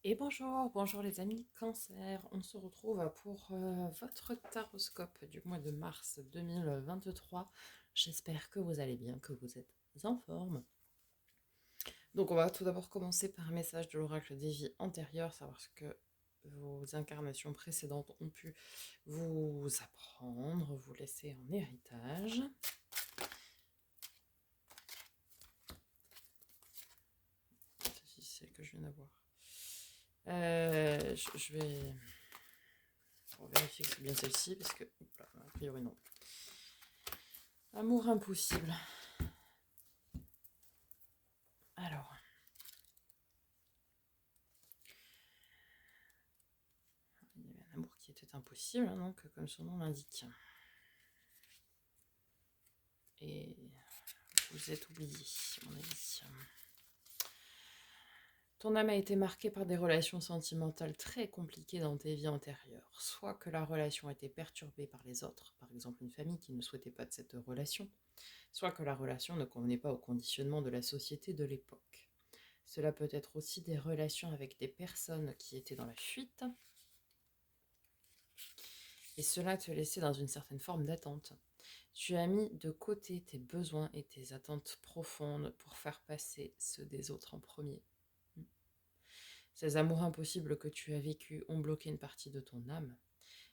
Et bonjour, bonjour les amis Cancer. On se retrouve pour votre taroscope du mois de mars 2023. J'espère que vous allez bien, que vous êtes en forme. Donc on va tout d'abord commencer par un message de l'oracle des vies antérieures, savoir ce que vos incarnations précédentes ont pu vous apprendre, vous laisser en héritage. C'est celle que je viens d'avoir. Je vais vérifier que c'est bien celle-ci, parce que, a priori non. Amour impossible. Alors, il y avait un amour qui était impossible, hein, donc comme son nom l'indique. Et vous êtes oublié, à mon avis. Ton âme a été marquée par des relations sentimentales très compliquées dans tes vies antérieures. Soit que la relation a été perturbée par les autres, par exemple une famille qui ne souhaitait pas de cette relation, soit que la relation ne convenait pas au conditionnement de la société de l'époque. Cela peut être aussi des relations avec des personnes qui étaient dans la fuite, et cela te laissait dans une certaine forme d'attente. Tu as mis de côté tes besoins et tes attentes profondes pour faire passer ceux des autres en premier. Ces amours impossibles que tu as vécus ont bloqué une partie de ton âme,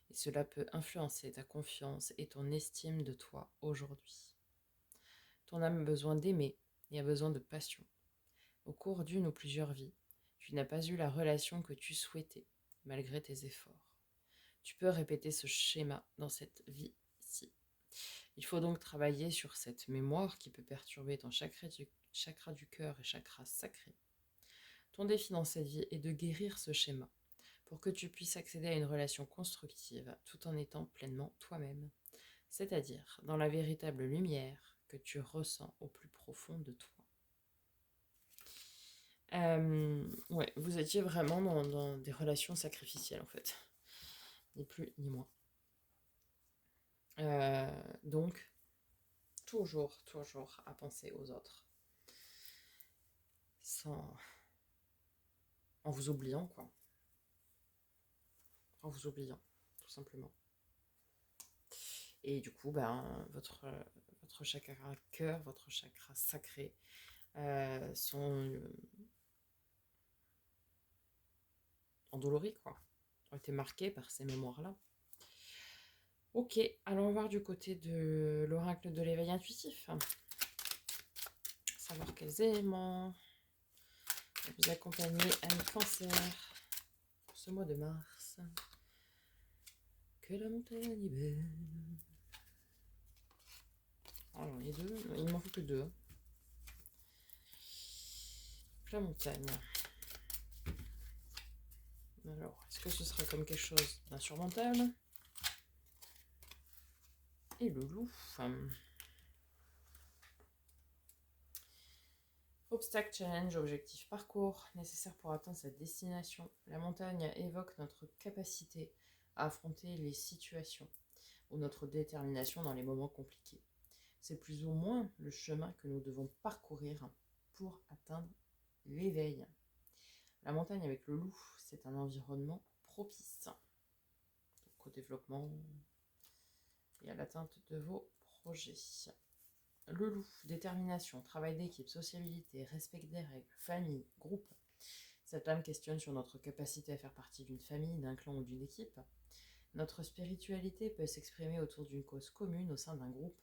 et cela peut influencer ta confiance et ton estime de toi aujourd'hui. Ton âme a besoin d'aimer et a besoin de passion. Au cours d'une ou plusieurs vies, tu n'as pas eu la relation que tu souhaitais, malgré tes efforts. Tu peux répéter ce schéma dans cette vie-ci. Il faut donc travailler sur cette mémoire qui peut perturber ton chakra du cœur et chakra sacré. Ton défi dans cette vie est de guérir ce schéma pour que tu puisses accéder à une relation constructive tout en étant pleinement toi-même, c'est-à-dire dans la véritable lumière que tu ressens au plus profond de toi. Ouais, vous étiez vraiment dans des relations sacrificielles en fait, ni plus ni moins. Donc, toujours à penser aux autres, sans, en vous oubliant quoi, en vous oubliant, tout simplement. Et du coup, votre chakra cœur, votre chakra sacré sont endoloris quoi, ont été marqués par ces mémoires-là. Ok, allons voir du côté de l'oracle de l'éveil intuitif. Savoir quels éléments vous accompagner à mes cancers pour ce mois de mars. Que la montagne est belle. Alors, les deux, il ne m'en faut que deux. La montagne. Alors, est-ce que ce sera comme quelque chose d'insurmontable? Et le loup. Obstacle, challenge, objectif, parcours, nécessaire pour atteindre sa destination. La montagne évoque notre capacité à affronter les situations ou notre détermination dans les moments compliqués. C'est plus ou moins le chemin que nous devons parcourir pour atteindre l'éveil. La montagne avec le loup, c'est un environnement propice donc au développement et à l'atteinte de vos projets. Le loup, détermination, travail d'équipe, sociabilité, respect des règles, famille, groupe. Cette âme questionne sur notre capacité à faire partie d'une famille, d'un clan ou d'une équipe. Notre spiritualité peut s'exprimer autour d'une cause commune au sein d'un groupe.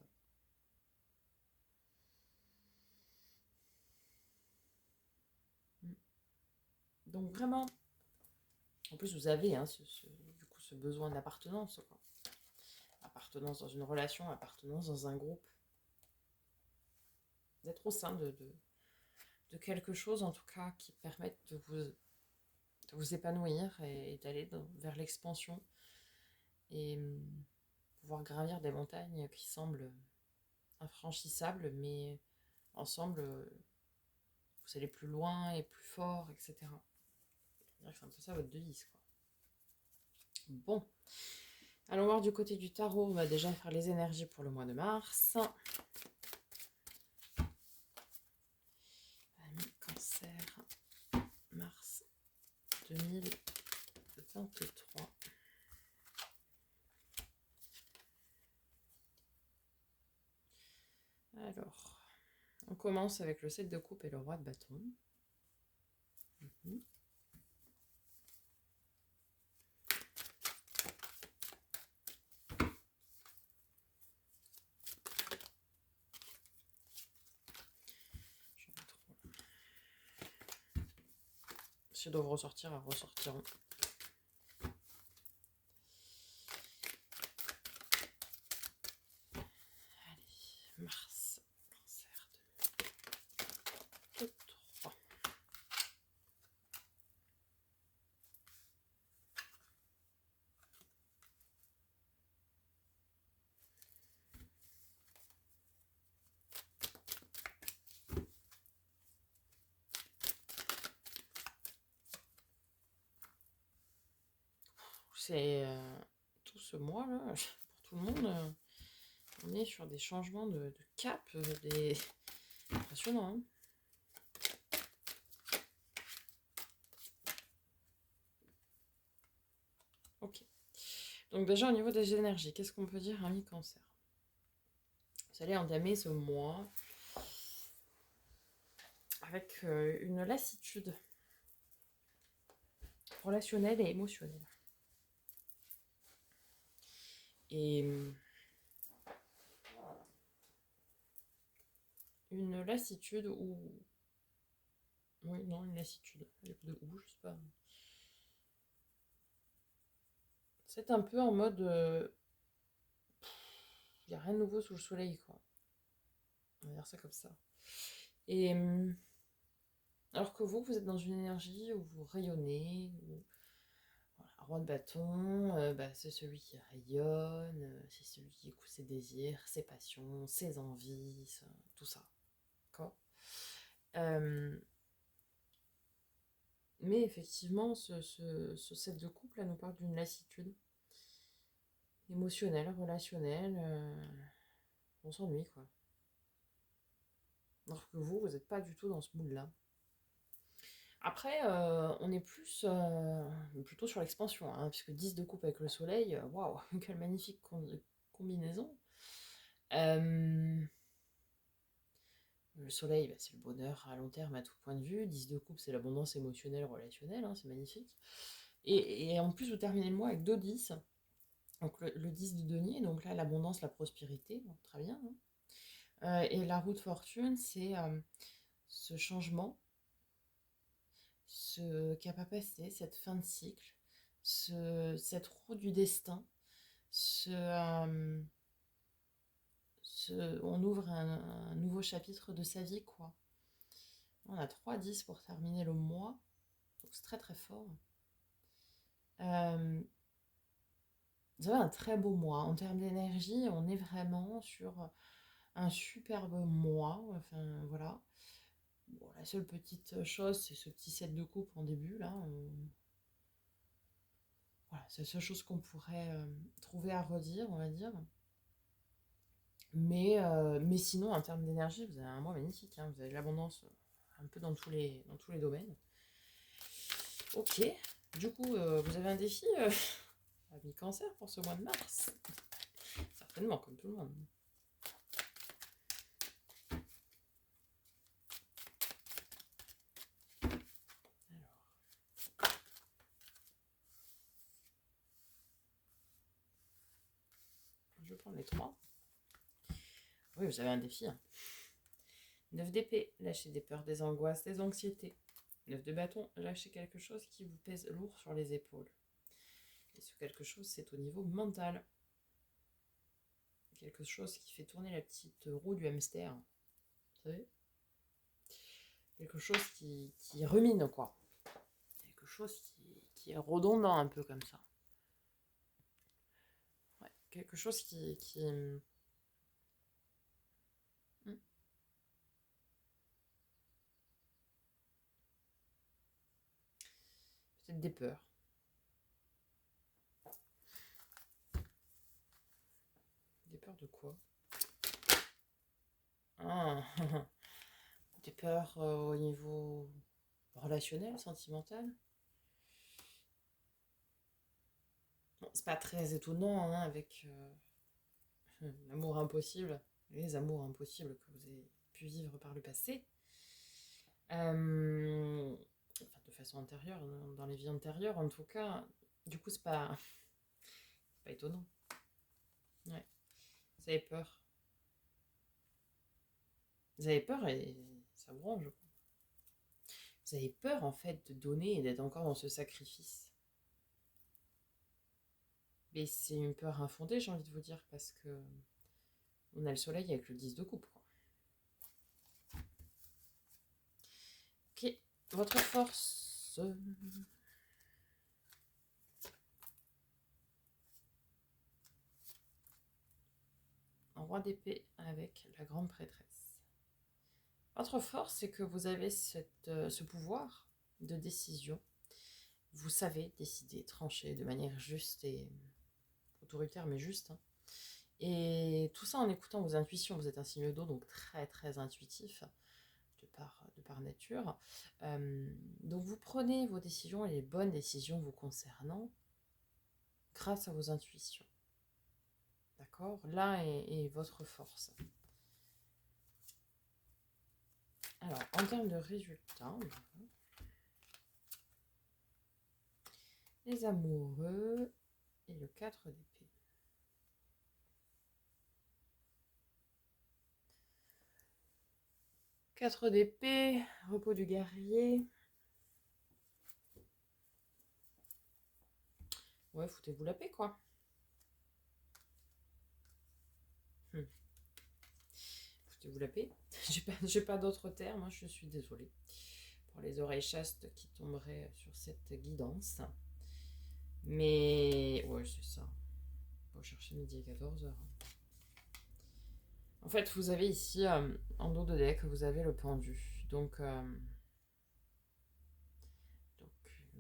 Donc vraiment, en plus vous avez ce besoin d'appartenance, quoi. Appartenance dans une relation, appartenance dans un groupe. D'être au sein de quelque chose en tout cas qui permette de vous épanouir et d'aller vers l'expansion et pouvoir gravir des montagnes qui semblent infranchissables, mais ensemble, vous allez plus loin et plus fort, etc. C'est un peu ça votre devise, quoi. Bon, allons voir du côté du tarot. On va déjà faire les énergies pour le mois de mars. Ami Cancer, mars 2023. 53. Alors, on commence avec le 7 de coupe et le roi de bâton. S'ils doivent ressortir, elles ressortiront. Allez, Mars, Cancer 2023. C'est tout ce mois-là, pour tout le monde, on est sur des changements de cap, impressionnant. Hein. Ok. Donc déjà au niveau des énergies, qu'est-ce qu'on peut dire, ami Cancer? Vous allez entamer ce mois avec une lassitude relationnelle et émotionnelle. Et une lassitude ou... Oui, non, une lassitude. De où, je sais pas. C'est un peu en mode... il n'y a rien de nouveau sous le soleil, quoi. On va dire ça comme ça. Et... alors que vous êtes dans une énergie où vous rayonnez, où... Voilà, roi de bâton, c'est celui qui rayonne, c'est celui qui écoute ses désirs, ses passions, ses envies, tout ça. D'accord. Mais effectivement, ce set de couple là nous parle d'une lassitude émotionnelle, relationnelle. On s'ennuie, quoi. Alors que vous n'êtes pas du tout dans ce mood-là. Après, on est plutôt sur l'expansion, hein, puisque 10 de coupe avec le soleil, waouh, quelle magnifique combinaison. Le soleil, c'est le bonheur à long terme à tout point de vue. 10 de coupe, c'est l'abondance émotionnelle, relationnelle, hein, c'est magnifique. Et en plus, vous terminez le mois avec 2 10. Donc le 10 de denier, donc là, l'abondance, la prospérité, donc très bien. Hein. Et la roue de fortune, c'est ce changement, ce cap à passer, cette fin de cycle, cette roue du destin, on ouvre un nouveau chapitre de sa vie, quoi. On a 3 10 pour terminer le mois, donc c'est très très fort. Vous avez un très beau mois. En termes d'énergie, on est vraiment sur un superbe mois. Enfin, voilà. Bon, la seule petite chose, c'est ce petit set de coupe en début, là. Voilà, c'est la seule chose qu'on pourrait trouver à redire, on va dire. Mais sinon, en termes d'énergie, vous avez un mois magnifique. Hein. Vous avez de l'abondance un peu dans tous les domaines. Ok. Du coup, vous avez un défi ami Cancer pour ce mois de mars. Certainement, comme tout le monde. Je vais prendre les 3. Oui, vous avez un défi. Hein. 9 d'épée, lâchez des peurs, des angoisses, des anxiétés. 9 de bâton, lâchez quelque chose qui vous pèse lourd sur les épaules. Et ce quelque chose, c'est au niveau mental. Quelque chose qui fait tourner la petite roue du hamster. Vous savez ? Quelque chose qui rumine, quoi. Quelque chose qui est redondant un peu comme ça. Ouais, quelque chose qui peut-être des peurs. Des peurs de quoi? Ah, des peurs au niveau relationnel, sentimental. Bon, c'est pas très étonnant hein, avec l'amour impossible, les amours impossibles que vous avez pu vivre par le passé. Enfin, de façon antérieure, dans les vies antérieures en tout cas. Du coup, c'est pas étonnant. Ouais. Vous avez peur. Vous avez peur et ça vous range. Vous avez peur en fait de donner et d'être encore dans ce sacrifice. Mais c'est une peur infondée, j'ai envie de vous dire, parce que on a le soleil avec le 10 de coupe. Quoi. Ok, votre force. Un roi d'épée avec la grande prêtresse. Votre force, c'est que vous avez ce pouvoir de décision. Vous savez décider, trancher de manière juste et autoritaire, mais juste. Hein. Et tout ça en écoutant vos intuitions. Vous êtes un signe d'eau, donc très très intuitif de par nature. Donc vous prenez vos décisions et les bonnes décisions vous concernant grâce à vos intuitions. D'accord. Là est votre force. Alors, en termes de résultats, les amoureux et le 4 d'épée. Quatre d'épée, repos du guerrier. Ouais, foutez-vous la paix, quoi. Foutez-vous la paix. J'ai pas d'autres termes, hein, je suis désolée. Pour les oreilles chastes qui tomberaient sur cette guidance. Mais, ouais, c'est ça. Faut chercher midi à 14h. En fait, vous avez ici, en dos de deck, vous avez le pendu. Donc, une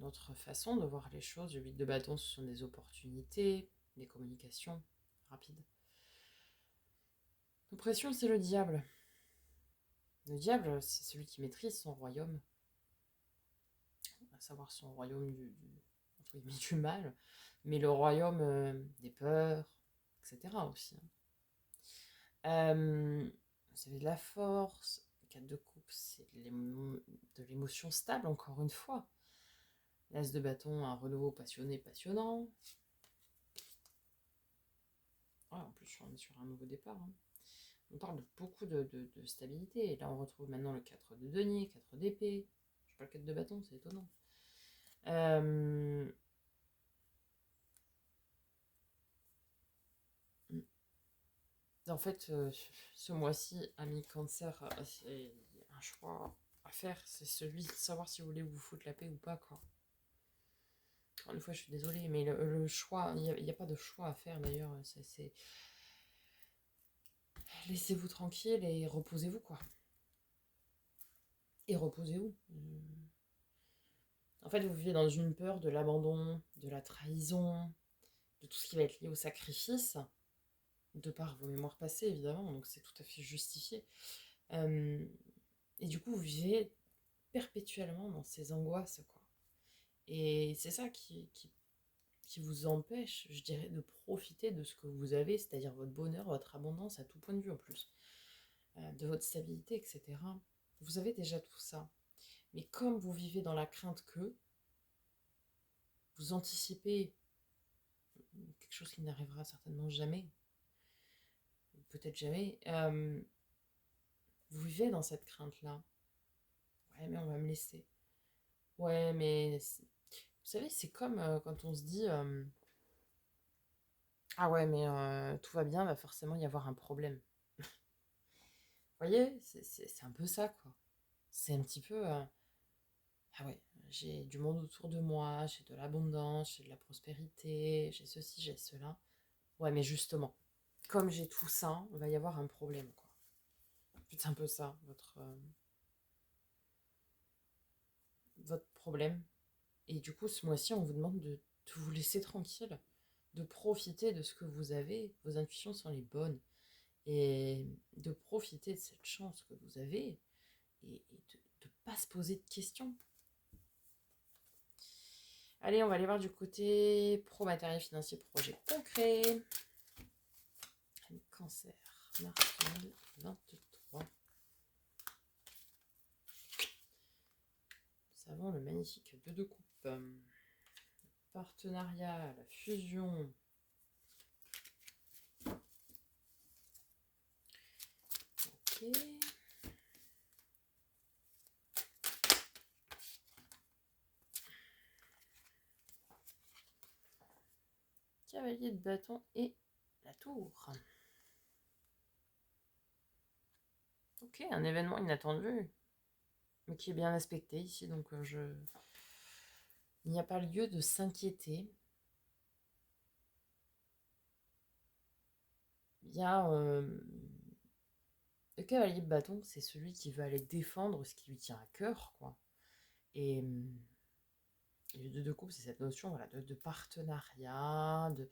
autre façon de voir les choses, le 8 de bâton, ce sont des opportunités, des communications rapides. L'oppression, c'est le diable. Le diable, c'est celui qui maîtrise son royaume, à savoir son royaume du mal, mais le royaume des peurs, etc. aussi. Vous avez de la force. 4 de coupe, c'est de l'émotion stable, encore une fois. L'as de bâton, un renouveau passionné, passionnant. Ouais, en plus, on est sur un nouveau départ. Hein. On parle de beaucoup de stabilité. Et là, on retrouve maintenant le 4 de denier, 4 d'épée. Je sais pas le 4 de bâton, c'est étonnant. En fait, ce mois-ci, ami cancer, c'est un choix à faire. C'est celui de savoir si vous voulez vous foutre la paix ou pas, quoi. Encore une fois, je suis désolée, mais le choix, il n'y a pas de choix à faire d'ailleurs. C'est laissez-vous tranquille et reposez-vous, quoi. Et reposez-vous. En fait, vous vivez dans une peur de l'abandon, de la trahison, de tout ce qui va être lié au sacrifice, de par vos mémoires passées, évidemment, donc c'est tout à fait justifié. Et du coup, vous vivez perpétuellement dans ces angoisses, quoi. Et c'est ça qui vous empêche, je dirais, de profiter de ce que vous avez, c'est-à-dire votre bonheur, votre abondance, à tout point de vue en plus, de votre stabilité, etc. Vous avez déjà tout ça. Mais comme vous vivez dans la crainte que, vous anticipez quelque chose qui n'arrivera certainement jamais, peut-être jamais, vous vivez dans cette crainte-là. Ouais, mais on va me laisser. Ouais, mais vous savez, c'est comme quand on se dit ah ouais, mais tout va bien, va forcément y avoir un problème. Vous voyez, c'est un peu ça, quoi. C'est un petit peu ah ouais, j'ai du monde autour de moi, j'ai de l'abondance, j'ai de la prospérité, j'ai ceci, j'ai cela. Ouais, mais justement, comme j'ai tout ça, il va y avoir un problème, quoi. C'est un peu ça, votre problème. Et du coup, ce mois-ci, on vous demande de vous laisser tranquille, de profiter de ce que vous avez. Vos intuitions sont les bonnes. Et de profiter de cette chance que vous avez et de ne pas se poser de questions. Allez, on va aller voir du côté pro, matériel, financier, projet concret. Cancer, mars 2023. Nous avons le magnifique 2 de coupe. Partenariat, la fusion. Ok. Cavalier de bâton et la tour. Ok, un événement inattendu, mais qui est bien aspecté ici, donc il n'y a pas lieu de s'inquiéter. Il y a le cavalier de bâton, c'est celui qui veut aller défendre ce qui lui tient à cœur, quoi. Et le 2 de coupe, c'est cette notion, voilà, de partenariat, de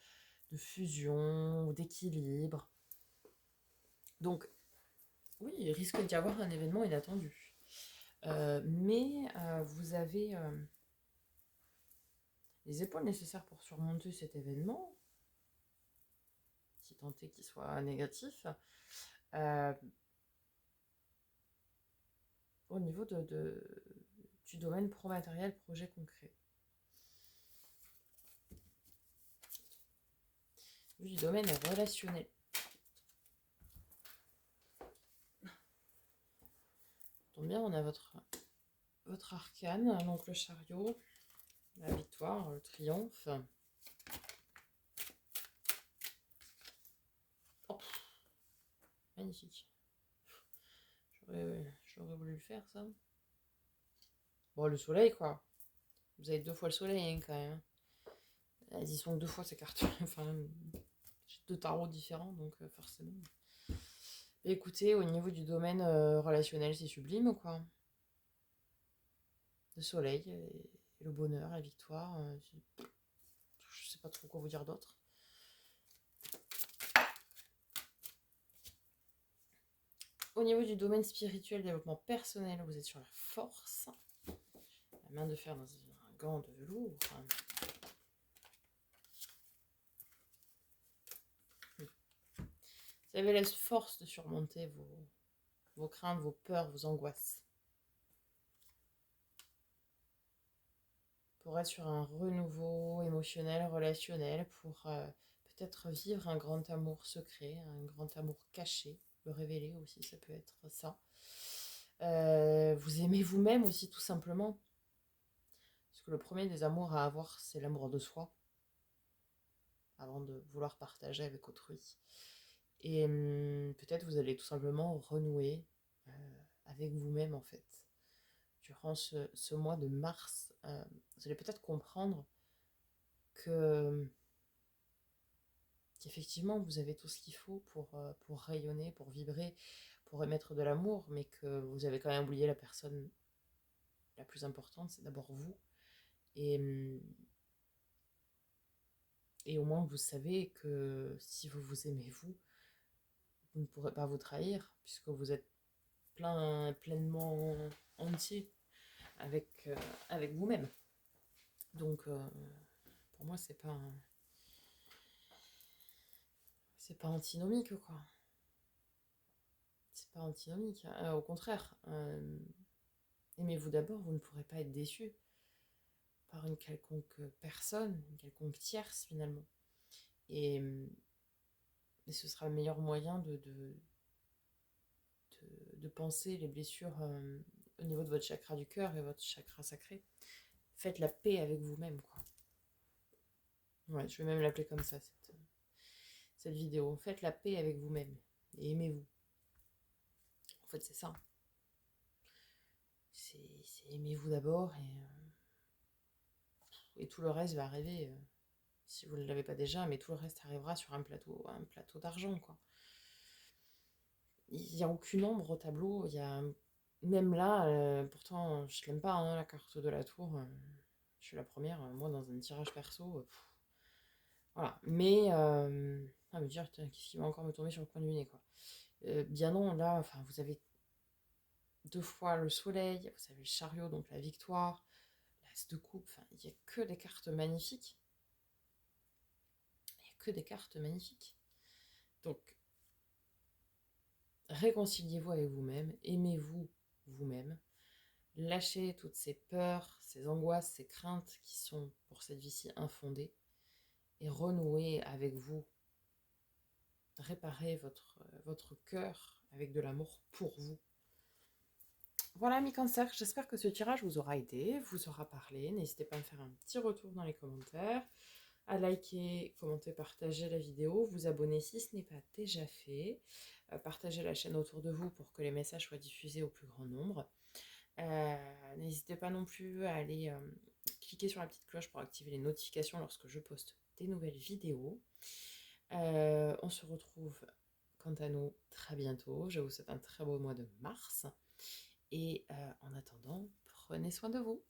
fusion, d'équilibre. Donc, oui, il risque d'y avoir un événement inattendu. Mais vous avez les épaules nécessaires pour surmonter cet événement, si tant est qu'il soit négatif, au niveau du domaine pro-matériel, projet concret. Du domaine relationnel. Tombe bien, on a votre arcane, donc le chariot, la victoire, le triomphe. Oh, magnifique. J'aurais voulu le faire, ça. Bon, le soleil, quoi. Vous avez 2 fois le soleil, hein, quand même. Disons que 2 fois ces cartes. Enfin, j'ai 2 tarots différents, donc forcément. Écoutez, au niveau du domaine relationnel, c'est sublime, quoi. Le soleil, et le bonheur, la victoire. Je sais pas trop quoi vous dire d'autre. Au niveau du domaine spirituel, développement personnel, vous êtes sur la force. La main de fer dans un gant de velours. Vous avez la force de surmonter vos craintes, vos peurs, vos angoisses. Pour être sur un renouveau émotionnel, relationnel, pour peut-être vivre un grand amour secret, un grand amour caché, le révéler aussi, ça peut être ça. Vous aimez vous-même aussi, tout simplement. Parce que le premier des amours à avoir, c'est l'amour de soi, avant de vouloir partager avec autrui. Et peut-être vous allez tout simplement renouer avec vous-même, en fait. Durant ce mois de mars, vous allez peut-être comprendre qu'effectivement, vous avez tout ce qu'il faut pour rayonner, pour vibrer, pour émettre de l'amour, mais que vous avez quand même oublié la personne la plus importante, c'est d'abord vous. Et au moins, vous savez que si vous vous aimez vous ne pourrez pas vous trahir, puisque vous êtes pleinement entier avec vous-même. Donc, pour moi, c'est pas antinomique, quoi. C'est pas antinomique. Au contraire, aimez-vous d'abord, vous ne pourrez pas être déçu par une quelconque personne, une quelconque tierce, finalement. Et ce sera le meilleur moyen de penser les blessures au niveau de votre chakra du cœur et votre chakra sacré. Faites la paix avec vous-même, quoi. Ouais, je vais même l'appeler comme ça, cette vidéo. Faites la paix avec vous-même et aimez-vous. En fait, c'est ça. C'est aimez-vous d'abord et tout le reste va arriver si vous ne l'avez pas déjà, mais tout le reste arrivera sur un plateau d'argent, quoi. Il n'y a aucune ombre au tableau. Il y a même là, pourtant je l'aime pas, hein, la carte de la tour. Je suis la première, moi dans un tirage perso. Voilà. Mais me dire, qu'est-ce qui va encore me tomber sur le coin du nez, quoi. Bien non, là, enfin, vous avez 2 fois le soleil, vous avez le chariot, donc la victoire, la reste de couple, enfin, il n'y a que des cartes magnifiques. Il n'y a que des cartes magnifiques. Donc, réconciliez-vous avec vous-même, aimez-vous vous-même, lâchez toutes ces peurs, ces angoisses, ces craintes qui sont pour cette vie-ci infondées et renouez avec vous. Réparez votre cœur avec de l'amour pour vous. Voilà mes cancers, j'espère que ce tirage vous aura aidé, vous aura parlé. N'hésitez pas à me faire un petit retour dans les commentaires, à liker, commenter, partager la vidéo, vous abonner si ce n'est pas déjà fait, partager la chaîne autour de vous pour que les messages soient diffusés au plus grand nombre. N'hésitez pas non plus à aller cliquer sur la petite cloche pour activer les notifications lorsque je poste des nouvelles vidéos. On se retrouve quant à nous très bientôt. Je vous souhaite un très beau mois de mars. Et en attendant, prenez soin de vous.